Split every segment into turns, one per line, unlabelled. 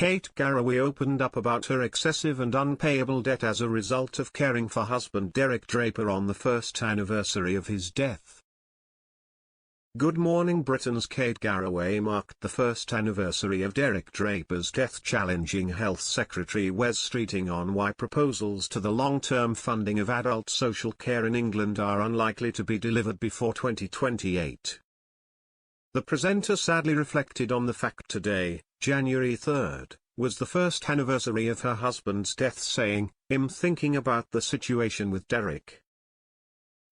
Kate Garraway opened up about her excessive and unpayable debt as a result of caring for husband Derek Draper on the first anniversary of his death. Good Morning Britain's Kate Garraway marked the first anniversary of Derek Draper's death, challenging Health Secretary Wes Streeting on why proposals to the long-term funding of adult social care in England are unlikely to be delivered before 2028. The presenter sadly reflected on the fact today, January 3rd, was the first anniversary of her husband's death, saying, "I'm thinking about the situation with Derek.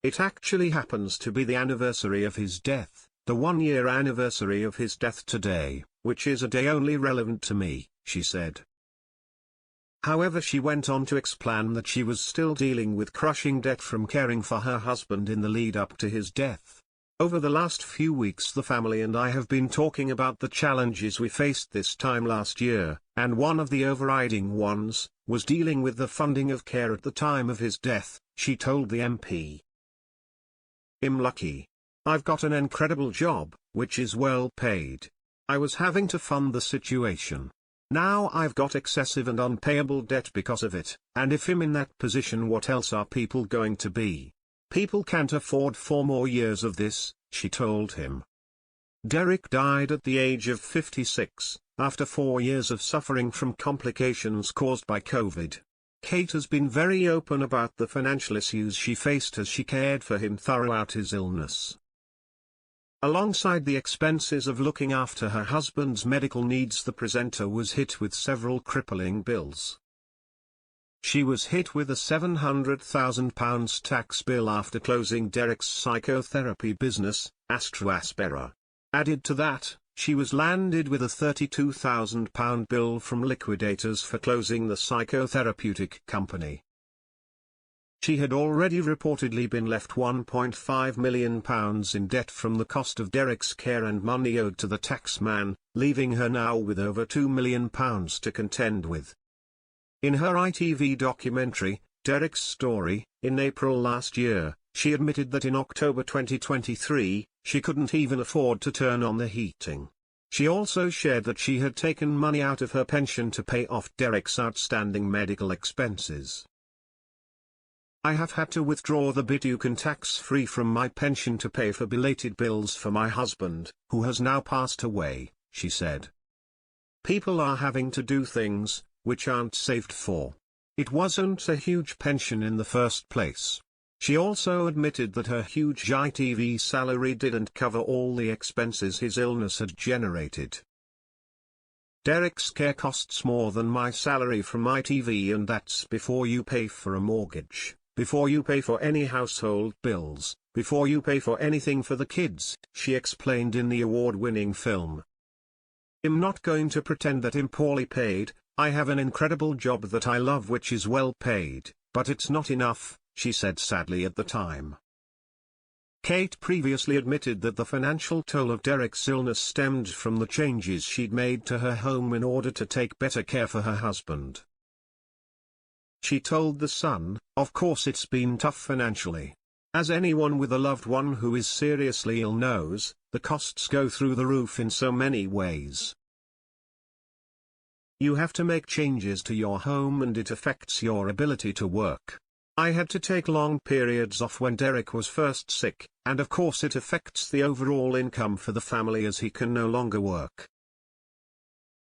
It actually happens to be the anniversary of his death, the one-year anniversary of his death today, which is a day only relevant to me," she said. However, she went on to explain that she was still dealing with crushing debt from caring for her husband in the lead-up to his death. "Over the last few weeks the family and I have been talking about the challenges we faced this time last year, and one of the overriding ones was dealing with the funding of care at the time of his death," she told the MP. "I'm lucky. I've got an incredible job, which is well paid. I was having to fund the situation. Now I've got excessive and unpayable debt because of it, and if I'm in that position, what else are people going to be? People can't afford 4 more years of this," she told him. Derek died at the age of 56, after 4 years of suffering from complications caused by COVID. Kate has been very open about the financial issues she faced as she cared for him throughout his illness. Alongside the expenses of looking after her husband's medical needs, the presenter was hit with several crippling bills. She was hit with a £700,000 tax bill after closing Derek's psychotherapy business, Aspera. Added to that, she was landed with a £32,000 bill from liquidators for closing the psychotherapeutic company. She had already reportedly been left £1.5 million in debt from the cost of Derek's care and money owed to the taxman, leaving her now with over £2 million to contend with. In her ITV documentary, Derek's Story, in April last year, she admitted that in October 2023, she couldn't even afford to turn on the heating. She also shared that she had taken money out of her pension to pay off Derek's outstanding medical expenses. "I have had to withdraw the bit you can tax-free from my pension to pay for belated bills for my husband, who has now passed away," she said. "People are having to do things which aren't saved for. It wasn't a huge pension in the first place." She also admitted that her huge ITV salary didn't cover all the expenses his illness had generated. "Derek's care costs more than my salary from ITV, and that's before you pay for a mortgage, before you pay for any household bills, before you pay for anything for the kids," she explained in the award-winning film. "I'm not going to pretend that I'm poorly paid. I have an incredible job that I love which is well paid, but it's not enough," she said sadly at the time. Kate previously admitted that the financial toll of Derek's illness stemmed from the changes she'd made to her home in order to take better care for her husband. She told The Sun, "Of course it's been tough financially. As anyone with a loved one who is seriously ill knows, the costs go through the roof in so many ways. You have to make changes to your home and it affects your ability to work. I had to take long periods off when Derek was first sick, and of course it affects the overall income for the family as he can no longer work.